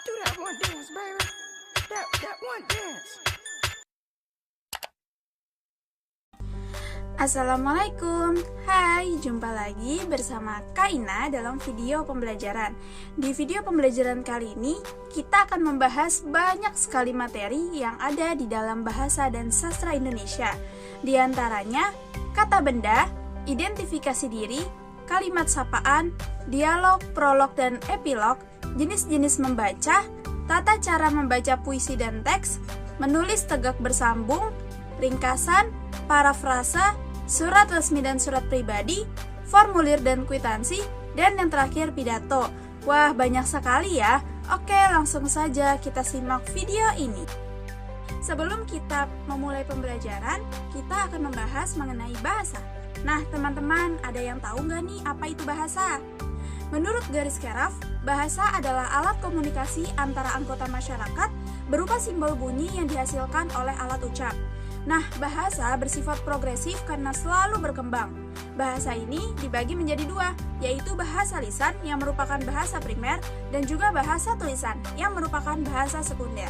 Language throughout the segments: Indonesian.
Do that one dance, baby. That one dance. Assalamualaikum. Hai, jumpa lagi bersama Kak Ina dalam video pembelajaran. Di video pembelajaran kali ini, kita akan membahas banyak sekali materi yang ada di dalam bahasa dan sastra Indonesia. Di antaranya, kata benda, identifikasi diri, kalimat sapaan, dialog, prolog, dan epilog, jenis-jenis membaca, tata cara membaca puisi dan teks, menulis tegak bersambung, ringkasan, parafrasa, surat resmi dan surat pribadi, formulir dan kwitansi, dan yang terakhir pidato. Wah, banyak sekali ya. Oke, langsung saja kita simak video ini. Sebelum kita memulai pembelajaran, kita akan membahas mengenai bahasa. Nah, teman-teman, ada yang tahu nggak nih apa itu bahasa? Menurut garis keraf, bahasa adalah alat komunikasi antara anggota masyarakat berupa simbol bunyi yang dihasilkan oleh alat ucap. Nah, bahasa bersifat progresif karena selalu berkembang. Bahasa ini dibagi menjadi dua, yaitu bahasa lisan yang merupakan bahasa primer dan juga bahasa tulisan yang merupakan bahasa sekunder.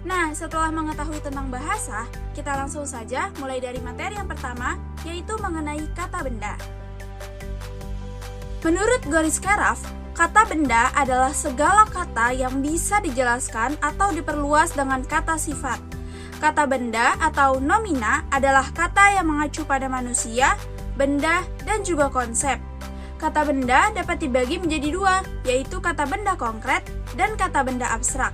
Nah, setelah mengetahui tentang bahasa, kita langsung saja mulai dari materi yang pertama, yaitu mengenai kata benda. Menurut garis keraf, kata benda adalah segala kata yang bisa dijelaskan atau diperluas dengan kata sifat. Kata benda atau nomina adalah kata yang mengacu pada manusia, benda, dan juga konsep. Kata benda dapat dibagi menjadi dua, yaitu kata benda konkret dan kata benda abstrak.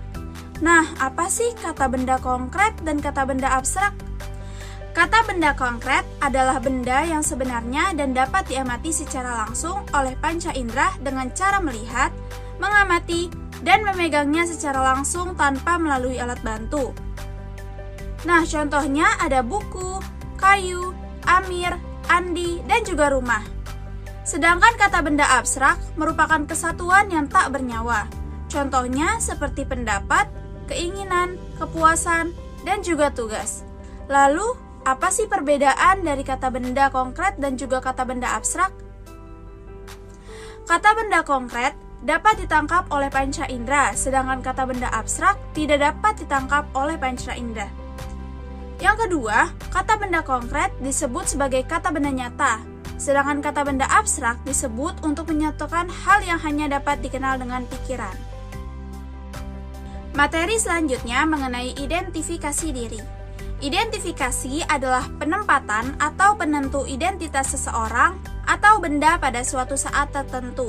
Nah, apa sih kata benda konkret dan kata benda abstrak? Kata benda konkret adalah benda yang sebenarnya dan dapat diamati secara langsung oleh panca indera dengan cara melihat, mengamati, dan memegangnya secara langsung tanpa melalui alat bantu. Nah, contohnya ada buku, kayu, amir, andi, dan juga rumah. Sedangkan kata benda abstrak merupakan kesatuan yang tak bernyawa. Contohnya seperti pendapat, keinginan, kepuasan, dan juga tugas. Lalu, apa sih perbedaan dari kata benda konkret dan juga kata benda abstrak? Kata benda konkret dapat ditangkap oleh panca indera, sedangkan kata benda abstrak tidak dapat ditangkap oleh panca indera. Yang kedua, kata benda konkret disebut sebagai kata benda nyata, sedangkan kata benda abstrak disebut untuk menyatukan hal yang hanya dapat dikenal dengan pikiran. Materi selanjutnya mengenai identifikasi diri. Identifikasi adalah penempatan atau penentu identitas seseorang atau benda pada suatu saat tertentu.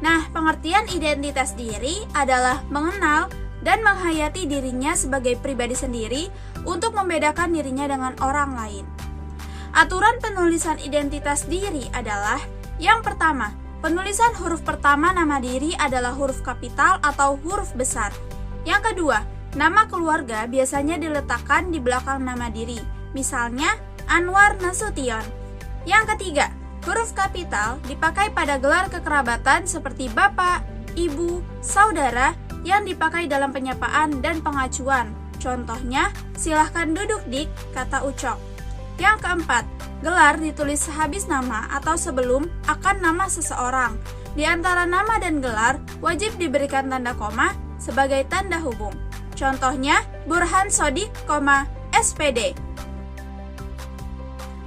Nah, pengertian identitas diri adalah mengenal dan menghayati dirinya sebagai pribadi sendiri untuk membedakan dirinya dengan orang lain. Aturan penulisan identitas diri adalah yang pertama, penulisan huruf pertama nama diri adalah huruf kapital atau huruf besar. Yang kedua, nama keluarga biasanya diletakkan di belakang nama diri, misalnya Anwar Nasution. Yang ketiga, huruf kapital dipakai pada gelar kekerabatan seperti bapak, ibu, saudara yang dipakai dalam penyapaan dan pengacuan. Contohnya, silahkan duduk dik, kata Ucok. Yang keempat, gelar ditulis sehabis nama atau sebelum akan nama seseorang. Di antara nama dan gelar, wajib diberikan tanda koma sebagai tanda hubung. Contohnya, Burhan Sodik, SPD.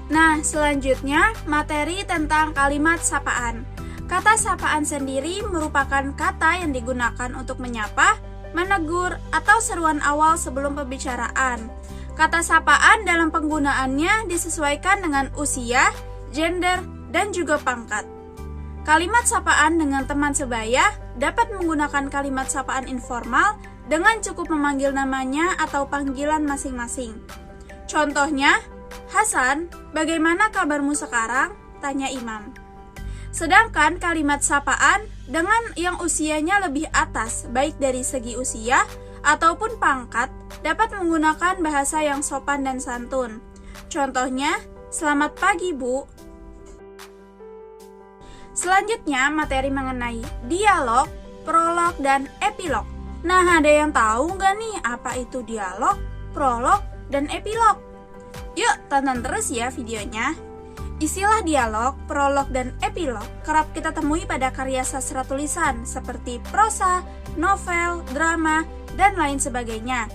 Nah, selanjutnya materi tentang kalimat sapaan. Kata sapaan sendiri merupakan kata yang digunakan untuk menyapa, menegur, atau seruan awal sebelum pembicaraan. Kata sapaan dalam penggunaannya disesuaikan dengan usia, gender, dan juga pangkat. Kalimat sapaan dengan teman sebaya dapat menggunakan kalimat sapaan informal dengan cukup memanggil namanya atau panggilan masing-masing. Contohnya, Hasan, bagaimana kabarmu sekarang? Tanya Imam. Sedangkan kalimat sapaan dengan yang usianya lebih atas, baik dari segi usia ataupun pangkat, dapat menggunakan bahasa yang sopan dan santun. Contohnya, selamat pagi Bu. Selanjutnya, materi mengenai dialog, prolog, dan epilog. Nah, ada yang tahu nggak nih apa itu dialog, prolog, dan epilog? Yuk, tonton terus ya videonya. Istilah dialog, prolog, dan epilog kerap kita temui pada karya sastra tulisan seperti prosa, novel, drama, dan lain sebagainya.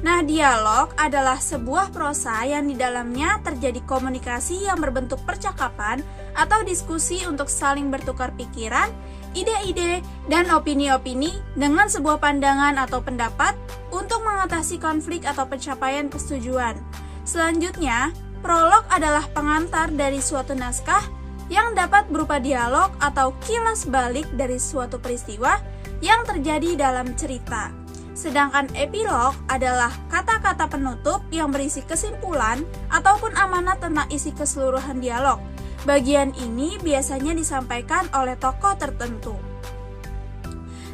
Nah, dialog adalah sebuah prosa yang di dalamnya terjadi komunikasi yang berbentuk percakapan atau diskusi untuk saling bertukar pikiran, ide-ide, dan opini-opini dengan sebuah pandangan atau pendapat untuk mengatasi konflik atau pencapaian persetujuan. Selanjutnya, prolog adalah pengantar dari suatu naskah yang dapat berupa dialog atau kilas balik dari suatu peristiwa yang terjadi dalam cerita. Sedangkan epilog adalah kata-kata penutup yang berisi kesimpulan ataupun amanat tentang isi keseluruhan dialog. Bagian ini biasanya disampaikan oleh tokoh tertentu.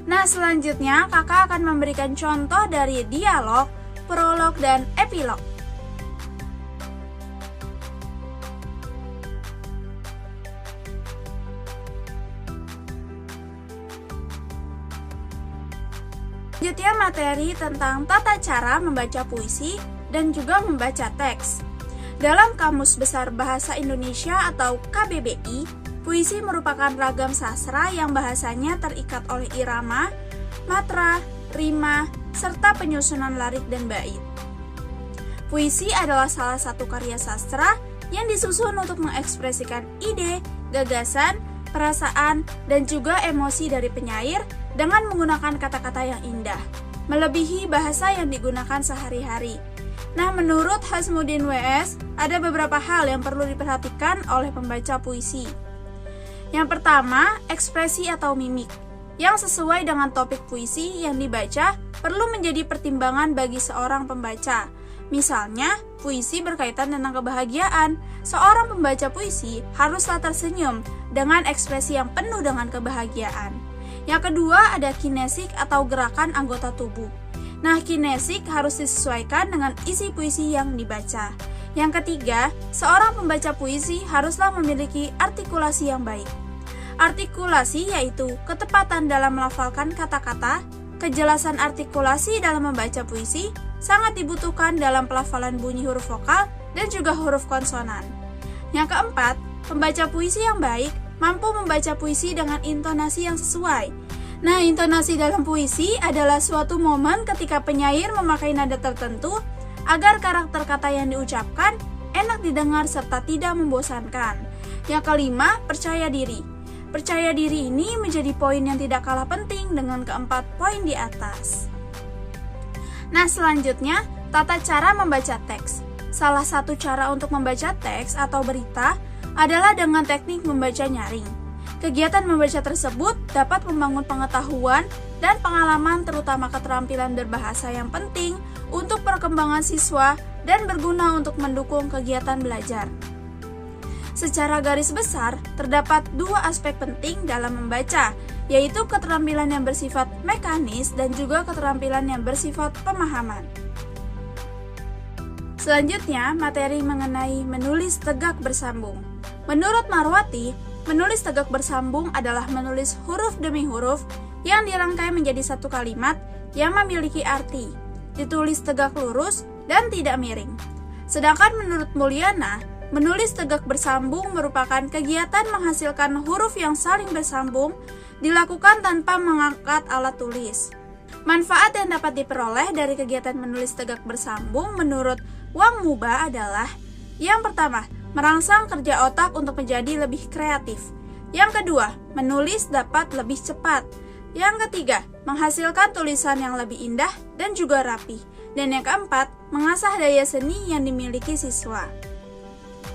Nah, selanjutnya kakak akan memberikan contoh dari dialog, prolog, dan epilog. Selanjutnya materi tentang tata cara membaca puisi dan juga membaca teks. Dalam Kamus Besar Bahasa Indonesia atau KBBI, puisi merupakan ragam sastra yang bahasanya terikat oleh irama, matra, rima, serta penyusunan larik dan bait. Puisi adalah salah satu karya sastra yang disusun untuk mengekspresikan ide, gagasan, perasaan, dan juga emosi dari penyair dengan menggunakan kata-kata yang indah, melebihi bahasa yang digunakan sehari-hari. Nah, menurut Hasmudin W.S., ada beberapa hal yang perlu diperhatikan oleh pembaca puisi. Yang pertama, ekspresi atau mimik, yang sesuai dengan topik puisi yang dibaca perlu menjadi pertimbangan bagi seorang pembaca. Misalnya, puisi berkaitan tentang kebahagiaan. Seorang pembaca puisi haruslah tersenyum dengan ekspresi yang penuh dengan kebahagiaan. Yang kedua, ada kinesik atau gerakan anggota tubuh. Nah, kinesik harus disesuaikan dengan isi puisi yang dibaca. Yang ketiga, seorang pembaca puisi haruslah memiliki artikulasi yang baik. Artikulasi yaitu ketepatan dalam melafalkan kata-kata, kejelasan artikulasi dalam membaca puisi sangat dibutuhkan dalam pelafalan bunyi huruf vokal dan juga huruf konsonan. Yang keempat, pembaca puisi yang baik mampu membaca puisi dengan intonasi yang sesuai. Nah, intonasi dalam puisi adalah suatu momen ketika penyair memakai nada tertentu agar karakter kata yang diucapkan enak didengar serta tidak membosankan. Yang kelima, percaya diri. Percaya diri ini menjadi poin yang tidak kalah penting dengan keempat poin di atas. Nah, selanjutnya, tata cara membaca teks. Salah satu cara untuk membaca teks atau berita adalah dengan teknik membaca nyaring. Kegiatan membaca tersebut dapat membangun pengetahuan dan pengalaman terutama keterampilan berbahasa yang penting untuk perkembangan siswa dan berguna untuk mendukung kegiatan belajar. Secara garis besar, terdapat dua aspek penting dalam membaca, yaitu keterampilan yang bersifat mekanis dan juga keterampilan yang bersifat pemahaman. Selanjutnya, materi mengenai menulis tegak bersambung. Menurut Marwati, menulis tegak bersambung adalah menulis huruf demi huruf yang dirangkai menjadi satu kalimat yang memiliki arti, ditulis tegak lurus dan tidak miring. Sedangkan menurut Mulyana, menulis tegak bersambung merupakan kegiatan menghasilkan huruf yang saling bersambung dilakukan tanpa mengangkat alat tulis. Manfaat yang dapat diperoleh dari kegiatan menulis tegak bersambung menurut Wang Muba adalah: yang pertama, merangsang kerja otak untuk menjadi lebih kreatif. Yang kedua, menulis dapat lebih cepat. Yang ketiga, menghasilkan tulisan yang lebih indah dan juga rapi. Dan yang keempat, mengasah daya seni yang dimiliki siswa.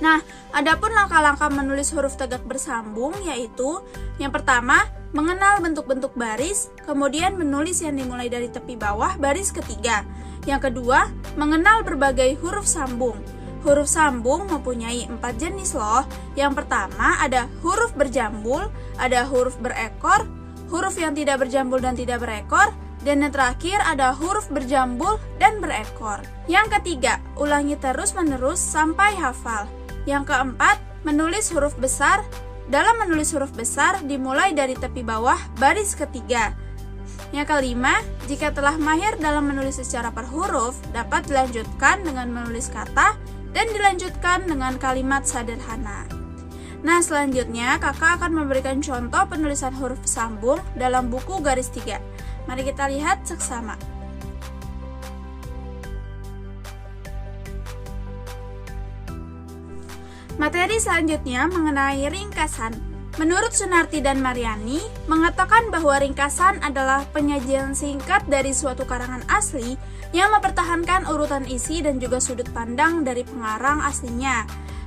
Nah, adapun langkah-langkah menulis huruf tegak bersambung yaitu: yang pertama, mengenal bentuk-bentuk baris, kemudian menulis yang dimulai dari tepi bawah baris ketiga. Yang kedua, mengenal berbagai huruf sambung. Huruf sambung mempunyai 4 jenis loh. Yang pertama ada huruf berjambul, ada huruf berekor, huruf yang tidak berjambul dan tidak berekor, dan yang terakhir ada huruf berjambul dan berekor. Yang ketiga, ulangi terus-menerus sampai hafal. Yang keempat, menulis huruf besar. Dalam menulis huruf besar dimulai dari tepi bawah baris ketiga. Yang kelima, jika telah mahir dalam menulis secara per huruf, dapat dilanjutkan dengan menulis kata dan dilanjutkan dengan kalimat sederhana. Nah, selanjutnya kakak akan memberikan contoh penulisan huruf sambung dalam buku garis 3. Mari kita lihat seksama. Materi selanjutnya mengenai ringkasan. Menurut Sunarti dan Mariani, mengatakan bahwa ringkasan adalah penyajian singkat dari suatu karangan asli yang mempertahankan urutan isi dan juga sudut pandang dari pengarang aslinya.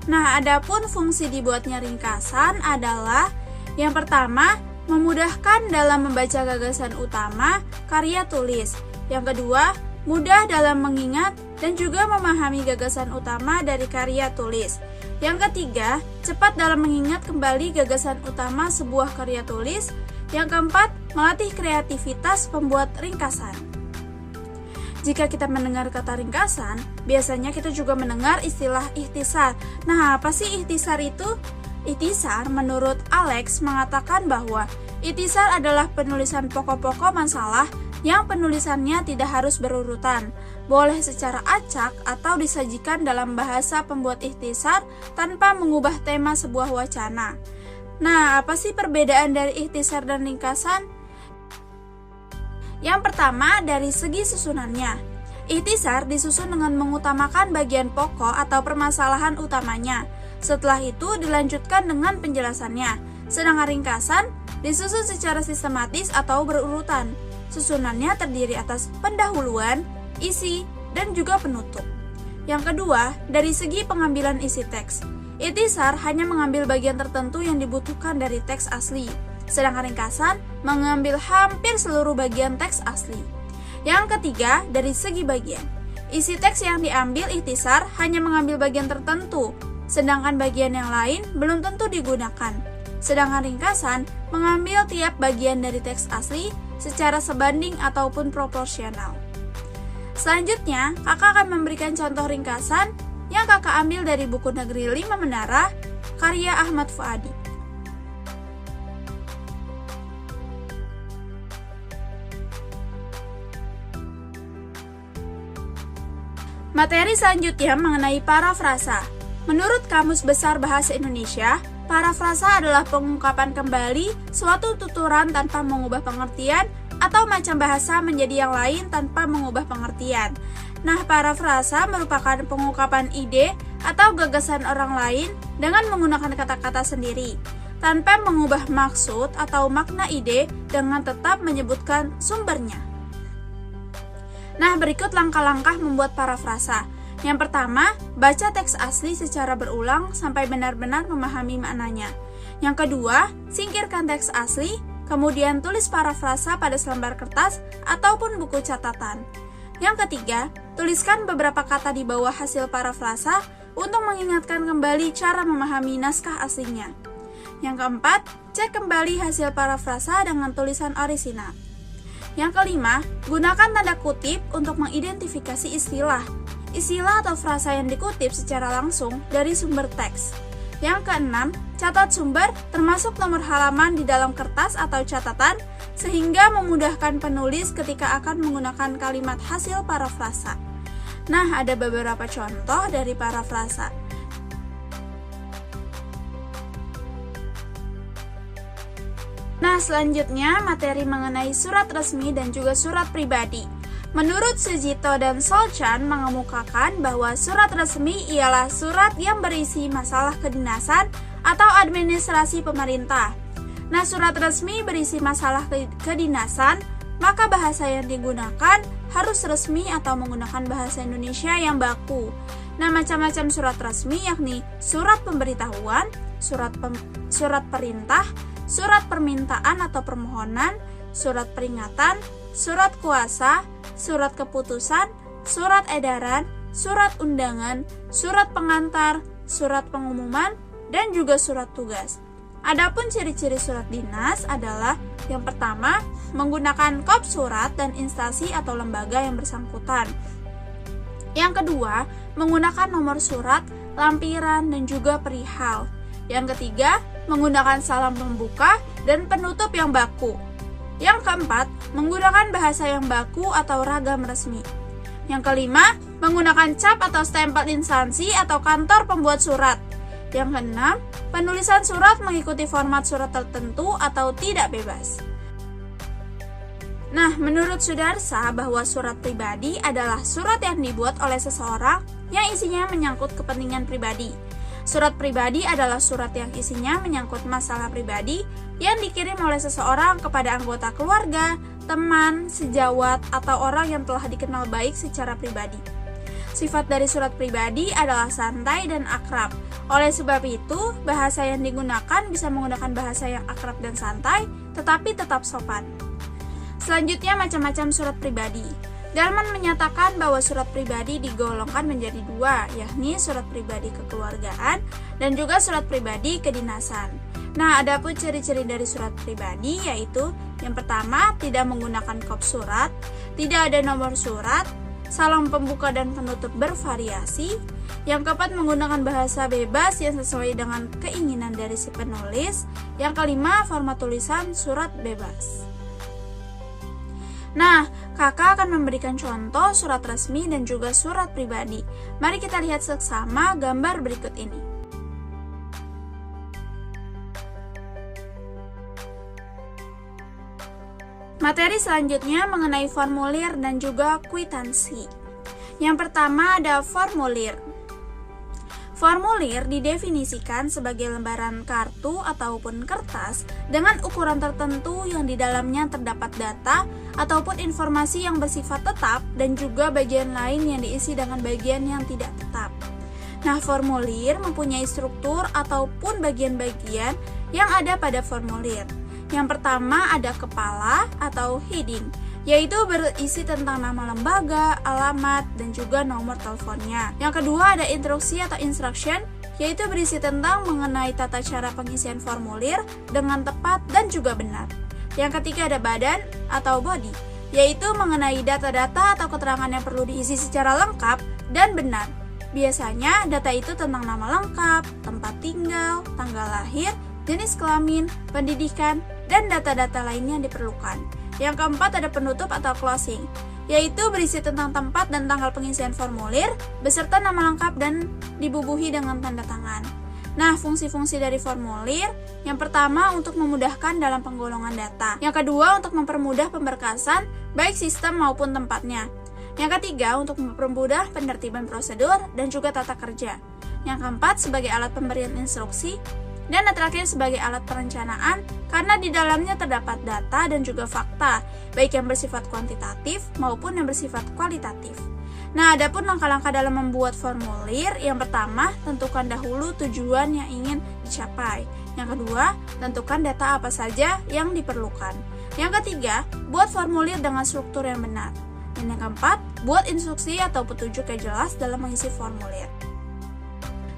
Nah, adapun fungsi dibuatnya ringkasan adalah yang pertama, memudahkan dalam membaca gagasan utama karya tulis. Yang kedua, mudah dalam mengingat dan juga memahami gagasan utama dari karya tulis. Yang ketiga, cepat dalam mengingat kembali gagasan utama sebuah karya tulis. Yang keempat, melatih kreativitas pembuat ringkasan. Jika kita mendengar kata ringkasan, biasanya kita juga mendengar istilah ikhtisar. Nah, apa sih ikhtisar itu? Ikhtisar menurut Alex mengatakan bahwa ikhtisar adalah penulisan pokok-pokok masalah yang penulisannya tidak harus berurutan, boleh secara acak atau disajikan dalam bahasa pembuat ikhtisar tanpa mengubah tema sebuah wacana. Nah, apa sih perbedaan dari ikhtisar dan ringkasan? Yang pertama, dari segi susunannya. Ikhtisar disusun dengan mengutamakan bagian pokok atau permasalahan utamanya. Setelah itu dilanjutkan dengan penjelasannya. Sedangkan ringkasan disusun secara sistematis atau berurutan. Susunannya terdiri atas pendahuluan, isi, dan juga penutup. Yang kedua, dari segi pengambilan isi teks. Ikhtisar hanya mengambil bagian tertentu yang dibutuhkan dari teks asli, sedangkan ringkasan mengambil hampir seluruh bagian teks asli. Yang ketiga, dari segi bagian. Isi teks yang diambil ikhtisar hanya mengambil bagian tertentu, sedangkan bagian yang lain belum tentu digunakan. Sedangkan ringkasan mengambil tiap bagian dari teks asli secara sebanding ataupun proporsional. Selanjutnya, kakak akan memberikan contoh ringkasan yang kakak ambil dari buku Negeri 5 Menara, karya Ahmad Fuadi. Materi selanjutnya mengenai parafrasa. Menurut Kamus Besar Bahasa Indonesia, parafrasa adalah pengungkapan kembali suatu tuturan tanpa mengubah pengertian atau macam bahasa menjadi yang lain tanpa mengubah pengertian. Nah, parafrasa merupakan pengungkapan ide atau gagasan orang lain dengan menggunakan kata-kata sendiri, tanpa mengubah maksud atau makna ide dengan tetap menyebutkan sumbernya. Nah, berikut langkah-langkah membuat parafrasa. Yang pertama, baca teks asli secara berulang sampai benar-benar memahami maknanya. Yang kedua, singkirkan teks asli, kemudian tulis parafrasa pada selembar kertas ataupun buku catatan. Yang ketiga, tuliskan beberapa kata di bawah hasil parafrasa untuk mengingatkan kembali cara memahami naskah aslinya. Yang keempat, cek kembali hasil parafrasa dengan tulisan orisinal. Yang kelima, gunakan tanda kutip untuk mengidentifikasi istilah atau frasa yang dikutip secara langsung dari sumber teks. Yang keenam, catat sumber termasuk nomor halaman di dalam kertas atau catatan sehingga memudahkan penulis ketika akan menggunakan kalimat hasil parafrasa. Nah, ada beberapa contoh dari parafrasa. Nah, selanjutnya materi mengenai surat resmi dan juga surat pribadi. Menurut Sujito dan Solchan mengemukakan bahwa surat resmi ialah surat yang berisi masalah kedinasan atau administrasi pemerintah. Nah, surat resmi berisi masalah kedinasan, maka bahasa yang digunakan harus resmi atau menggunakan bahasa Indonesia yang baku. Nah, macam-macam surat resmi yakni surat pemberitahuan, surat perintah, surat permintaan atau permohonan, surat peringatan, surat kuasa, surat keputusan, surat edaran, surat undangan, surat pengantar, surat pengumuman, dan juga surat tugas. Adapun ciri-ciri surat dinas adalah yang pertama, menggunakan kop surat dan instansi atau lembaga yang bersangkutan. Yang kedua, menggunakan nomor surat, lampiran, dan juga perihal. Yang ketiga, menggunakan salam pembuka dan penutup yang baku. Yang keempat, menggunakan bahasa yang baku atau ragam resmi. Yang kelima, menggunakan cap atau stempel instansi atau kantor pembuat surat. Yang keenam, penulisan surat mengikuti format surat tertentu atau tidak bebas. Nah, menurut Sudarsa bahwa surat pribadi adalah surat yang dibuat oleh seseorang yang isinya menyangkut kepentingan pribadi. Surat pribadi adalah surat yang isinya menyangkut masalah pribadi yang dikirim oleh seseorang kepada anggota keluarga, teman, sejawat, atau orang yang telah dikenal baik secara pribadi. Sifat dari surat pribadi adalah santai dan akrab. Oleh sebab itu, bahasa yang digunakan bisa menggunakan bahasa yang akrab dan santai, tetapi tetap sopan. Selanjutnya, macam-macam surat pribadi. Dalman menyatakan bahwa surat pribadi digolongkan menjadi dua, yakni surat pribadi kekeluargaan dan juga surat pribadi kedinasan. Nah, adapun ciri-ciri dari surat pribadi yaitu yang pertama, tidak menggunakan kop surat, tidak ada nomor surat, salam pembuka dan penutup bervariasi. Yang keempat, menggunakan bahasa bebas yang sesuai dengan keinginan dari si penulis. Yang kelima, format tulisan surat bebas. Nah, kakak akan memberikan contoh surat resmi dan juga surat pribadi. Mari kita lihat seksama gambar berikut ini. Materi selanjutnya mengenai formulir dan juga kwitansi. Yang pertama ada formulir. Formulir didefinisikan sebagai lembaran kartu ataupun kertas dengan ukuran tertentu yang di dalamnya terdapat data ataupun informasi yang bersifat tetap dan juga bagian lain yang diisi dengan bagian yang tidak tetap. Nah, formulir mempunyai struktur ataupun bagian-bagian yang ada pada formulir. Yang pertama ada kepala atau heading, yaitu berisi tentang nama lembaga, alamat, dan juga nomor teleponnya. Yang kedua ada instruksi atau instruction, yaitu berisi tentang mengenai tata cara pengisian formulir dengan tepat dan juga benar. Yang ketiga ada badan atau body, yaitu mengenai data-data atau keterangan yang perlu diisi secara lengkap dan benar. Biasanya data itu tentang nama lengkap, tempat tinggal, tanggal lahir, jenis kelamin, pendidikan, dan data-data lainnya yang diperlukan. Yang keempat ada penutup atau closing, yaitu berisi tentang tempat dan tanggal pengisian formulir, beserta nama lengkap dan dibubuhi dengan tanda tangan. Nah, fungsi-fungsi dari formulir, yang pertama untuk memudahkan dalam penggolongan data. Yang kedua untuk mempermudah pemberkasan, baik sistem maupun tempatnya. Yang ketiga untuk mempermudah penertiban prosedur dan juga tata kerja. Yang keempat sebagai alat pemberian instruksi. Dan yang terakhir sebagai alat perencanaan, karena di dalamnya terdapat data dan juga fakta, baik yang bersifat kuantitatif maupun yang bersifat kualitatif. Nah, adapun langkah-langkah dalam membuat formulir, yang pertama, tentukan dahulu tujuan yang ingin dicapai. Yang kedua, tentukan data apa saja yang diperlukan. Yang ketiga, buat formulir dengan struktur yang benar. Dan yang keempat, buat instruksi atau petunjuk yang jelas dalam mengisi formulir.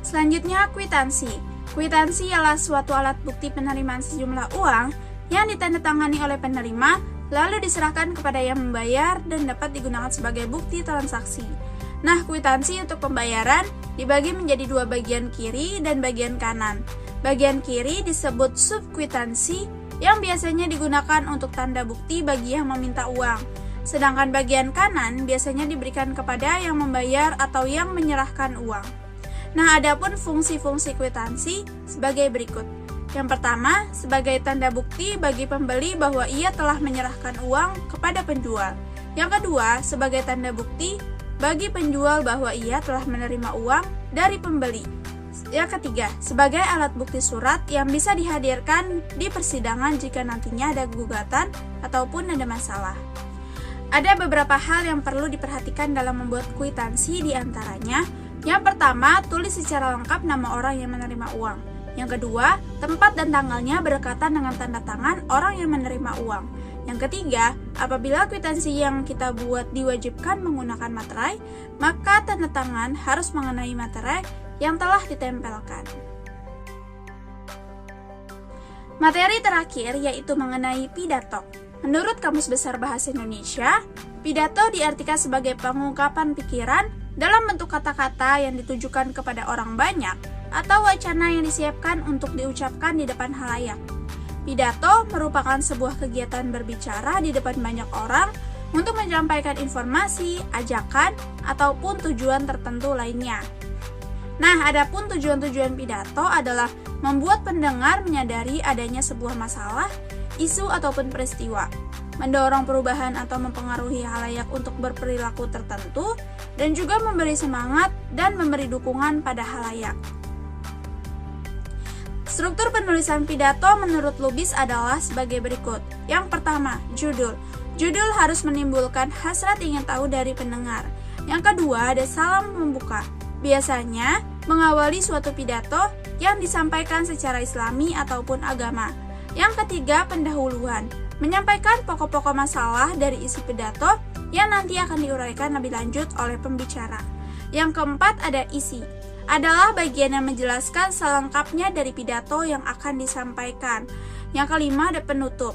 Selanjutnya, kwitansi. Kwitansi ialah suatu alat bukti penerimaan sejumlah uang yang ditandatangani oleh penerima, lalu diserahkan kepada yang membayar dan dapat digunakan sebagai bukti transaksi. Nah, kwitansi untuk pembayaran dibagi menjadi dua bagian kiri dan bagian kanan. Bagian kiri disebut subkwitansi yang biasanya digunakan untuk tanda bukti bagi yang meminta uang. Sedangkan bagian kanan biasanya diberikan kepada yang membayar atau yang menyerahkan uang. Nah, adapun fungsi-fungsi kwitansi sebagai berikut. Yang pertama, sebagai tanda bukti bagi pembeli bahwa ia telah menyerahkan uang kepada penjual. Yang kedua, sebagai tanda bukti bagi penjual bahwa ia telah menerima uang dari pembeli. Yang ketiga, sebagai alat bukti surat yang bisa dihadirkan di persidangan jika nantinya ada gugatan ataupun ada masalah. Ada beberapa hal yang perlu diperhatikan dalam membuat kwitansi, di antaranya yang pertama, tulis secara lengkap nama orang yang menerima uang. Yang kedua, tempat dan tanggalnya berdekatan dengan tanda tangan orang yang menerima uang. Yang ketiga, apabila kwitansi yang kita buat diwajibkan menggunakan materai, maka tanda tangan harus mengenai materai yang telah ditempelkan. Materi terakhir yaitu mengenai pidato. Menurut Kamus Besar Bahasa Indonesia, pidato diartikan sebagai pengungkapan pikiran dalam bentuk kata-kata yang ditujukan kepada orang banyak atau wacana yang disiapkan untuk diucapkan di depan halayak. Pidato merupakan sebuah kegiatan berbicara di depan banyak orang untuk menyampaikan informasi, ajakan, ataupun tujuan tertentu lainnya. Nah, adapun tujuan-tujuan pidato adalah membuat pendengar menyadari adanya sebuah masalah, isu ataupun peristiwa, mendorong perubahan atau mempengaruhi halayak untuk berperilaku tertentu, dan juga memberi semangat dan memberi dukungan pada halayak. Struktur penulisan pidato menurut Lubis adalah sebagai berikut. Yang pertama, judul. Judul harus menimbulkan hasrat ingin tahu dari pendengar. Yang kedua, ada salam pembuka. Biasanya, mengawali suatu pidato yang disampaikan secara Islami ataupun agama. Yang ketiga, pendahuluan. Menyampaikan pokok-pokok masalah dari isi pidato yang nanti akan diuraikan lebih lanjut oleh pembicara. Yang keempat, ada isi. Adalah bagian yang menjelaskan selengkapnya dari pidato yang akan disampaikan. Yang kelima, ada penutup.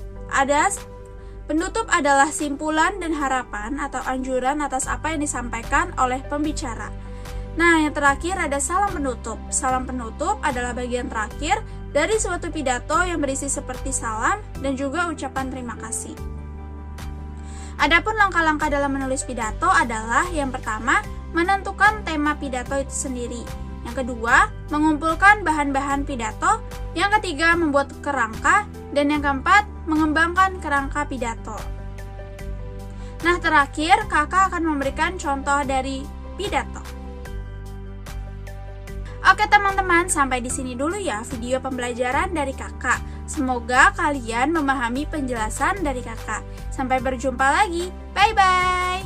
Penutup adalah simpulan dan harapan atau anjuran atas apa yang disampaikan oleh pembicara. Nah, yang terakhir ada salam penutup. Salam penutup adalah bagian terakhir dari suatu pidato yang berisi seperti salam dan juga ucapan terima kasih. Adapun langkah-langkah dalam menulis pidato adalah yang pertama, menentukan tema pidato itu sendiri. Yang kedua, mengumpulkan bahan-bahan pidato. Yang ketiga, membuat kerangka. Dan yang keempat, mengembangkan kerangka pidato. Nah, terakhir, kakak akan memberikan contoh dari pidato. Oke teman-teman, sampai di sini dulu ya video pembelajaran dari kakak. Semoga kalian memahami penjelasan dari kakak. Sampai berjumpa lagi. Bye-bye.